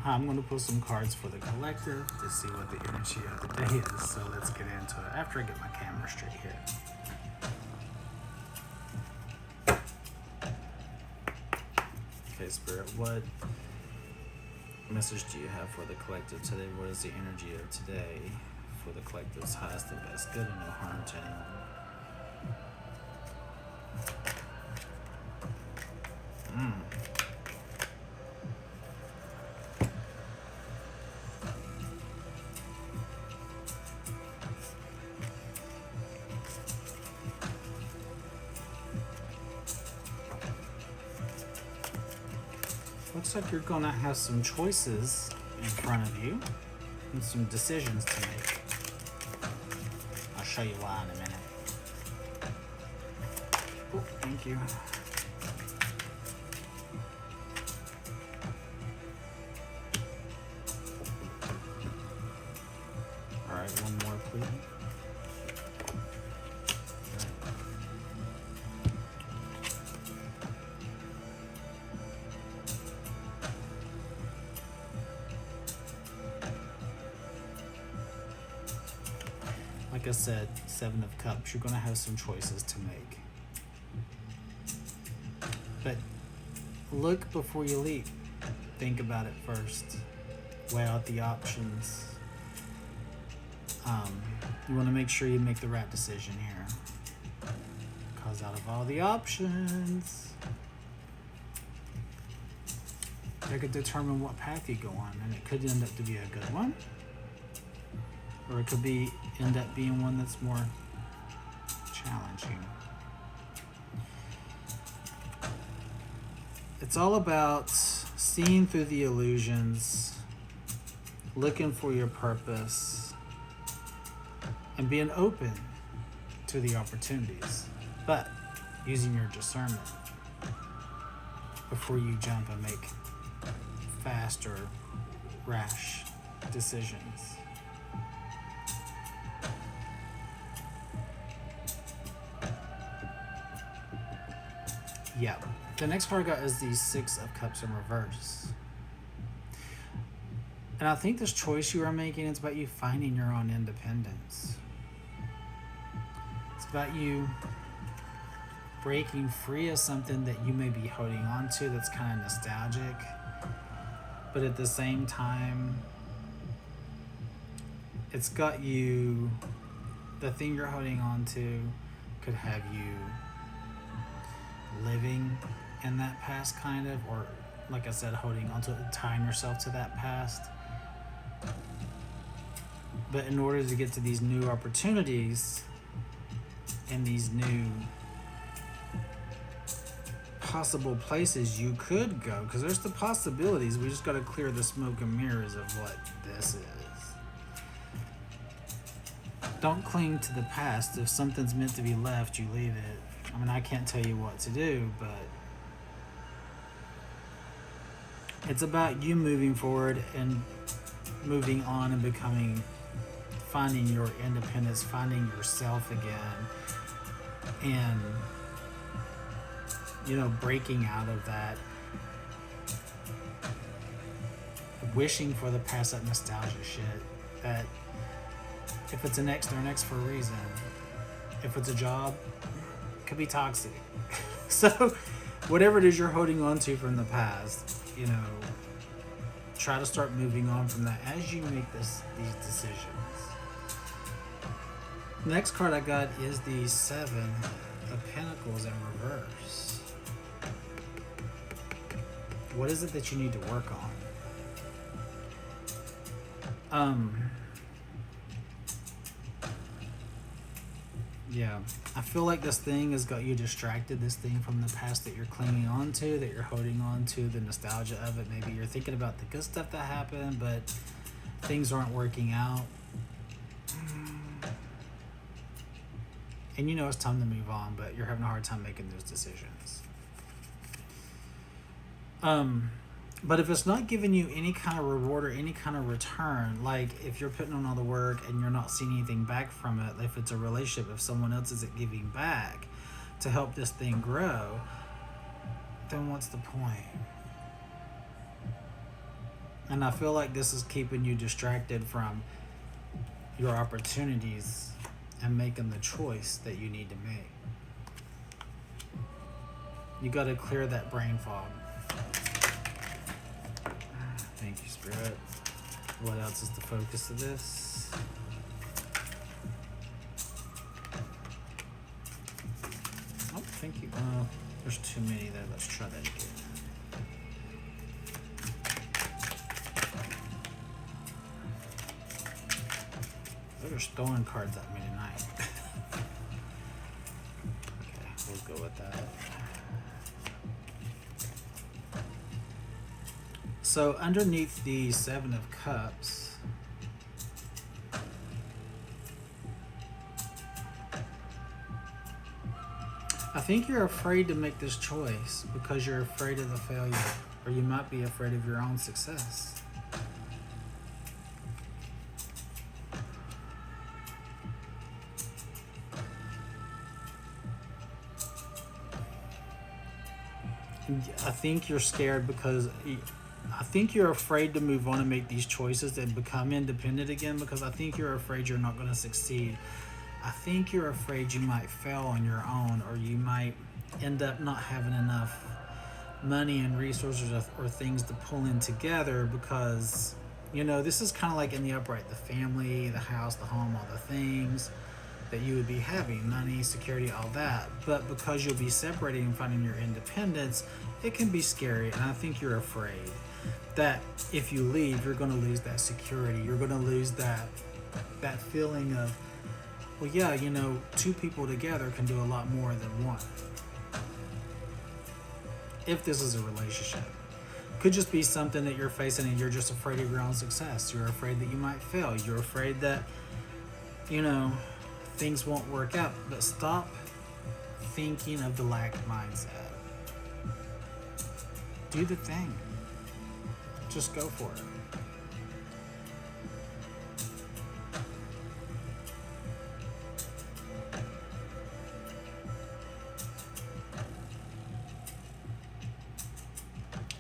I'm going to pull some cards for the collective to see what the energy of the day is. So let's get into it after I get my camera straight here. Okay, Spirit, what message do you have for the collective today? What is the energy of today for the collective's highest and best good and no harm to anyone? Looks like you're gonna have some choices in front of you and some decisions to make. I'll show you why in a minute. Oh, thank you. All right, one more, please. Like I said, Seven of Cups, you're going to have some choices to make. But look before you leap. Think about it first. Weigh out the options. You want to make sure you make the right decision here. Because out of all the options, that could determine what path you go on. And it could end up to be a good one. Or it could end up being one that's more challenging. It's all about seeing through the illusions, looking for your purpose, and being open to the opportunities, but using your discernment before you jump and make fast or rash decisions. Yeah. The next card I got is the Six of Cups in reverse. And I think this choice you are making is about you finding your own independence. It's about you breaking free of something that you may be holding on to that's kind of nostalgic. But at the same time, it's got you, the thing you're holding on to could have you living in that past kind of, or like I said, holding on to it, tying yourself to that past. But in order to get to these new opportunities and these new possible places you could go, because there's the possibilities, we just got to clear the smoke and mirrors of what this is. Don't cling to the past. If something's meant to be left, you leave it. I mean, I can't tell you what to do, but it's about you moving forward and moving on and finding your independence, finding yourself again, and, breaking out of that, wishing for the past, that nostalgia shit, that if it's an ex, they're an ex for a reason. If it's a job, it could be toxic. So whatever it is you're holding on to from the past, try to start moving on from that as you make these decisions. Next card I got is the Seven of Pentacles in reverse. What is it that you need to work on? Yeah, I feel like this thing has got you distracted, this thing from the past that you're clinging on to, that you're holding on to, the nostalgia of it. Maybe you're thinking about the good stuff that happened, but things aren't working out. And it's time to move on, but you're having a hard time making those decisions. But if it's not giving you any kind of reward or any kind of return, like if you're putting on all the work and you're not seeing anything back from it, if it's a relationship, if someone else isn't giving back to help this thing grow, then what's the point? And I feel like this is keeping you distracted from your opportunities and making the choice that you need to make. You got to clear that brain fog. Thank you, Spirit. What else is the focus of this? Oh, thank you. There's too many there. Let's try that again. They're throwing cards at me tonight. Okay, we'll go with that. So underneath the Seven of Cups, I think you're afraid to make this choice because you're afraid of the failure, or you might be afraid of your own success. I think you're scared because I think you're afraid to move on and make these choices and become independent again, because I think you're afraid you're not going to succeed. I think you're afraid you might fail on your own, or you might end up not having enough money and resources or things to pull in together, because, you know, this is kind of like in the upright, the family, the house, the home, all the things that you would be having, money, security, all that. But because you'll be separating and finding your independence, it can be scary. And I think you're afraid that if you leave, you're going to lose that security. You're going to lose that feeling of, well, yeah, you know, two people together can do a lot more than one. If this is a relationship, could just be something that you're facing and you're just afraid of your own success. You're afraid that you might fail. You're afraid that, you know, things won't work out. But stop thinking of the lack mindset. Do the thing. Just go for it.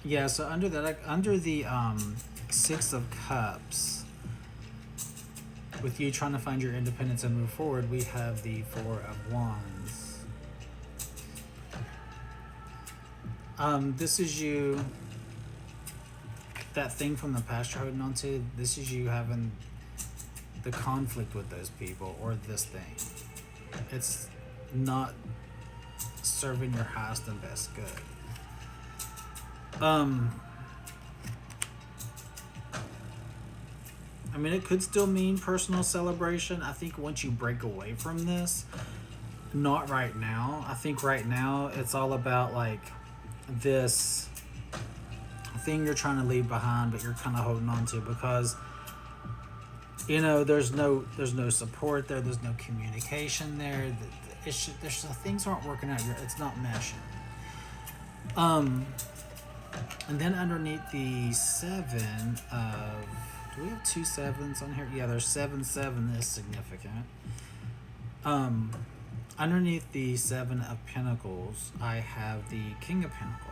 Yeah, so under the Six of Cups, with you trying to find your independence and move forward, we have the Four of Wands. This is you, that thing from the past you're holding on to, this is you having the conflict with those people or this thing. It's not serving your highest and best good. I mean, it could still mean personal celebration. I think once you break away from this, not right now. I think right now it's all about like this thing you're trying to leave behind, but you're kind of holding on to because, you know, there's no support there. There's no communication there. Things aren't working out. It's not meshing. And then underneath the Seven of, do we have two sevens on here? Yeah, there's 7 is significant. Underneath the Seven of Pentacles, I have the King of Pentacles.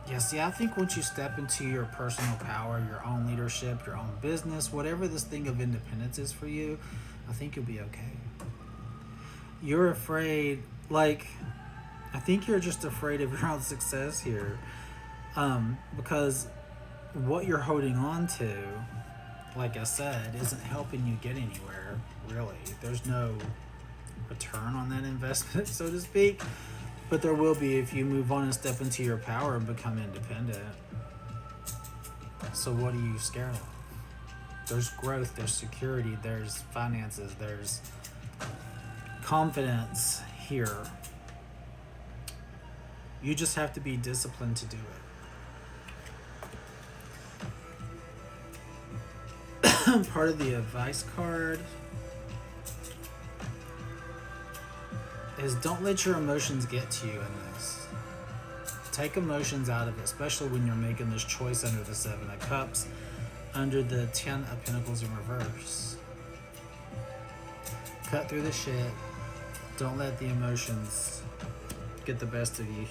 Yeah, see, I think once you step into your personal power, your own leadership, your own business, whatever this thing of independence is for you, I think you'll be okay. You're afraid, like, I think you're just afraid of your own success here, because what you're holding on to, like I said, isn't helping you get anywhere, really. There's no return on that investment, so to speak, but there will be if you move on and step into your power and become independent. So what are you scared of? There's growth, there's security, there's finances, there's confidence here. You just have to be disciplined to do it. Part of the advice card is don't let your emotions get to you in this. Take emotions out of it, especially when you're making this choice under the Seven of Cups, under the 10 of Pentacles in reverse. Cut through the shit. Don't let the emotions get the best of you.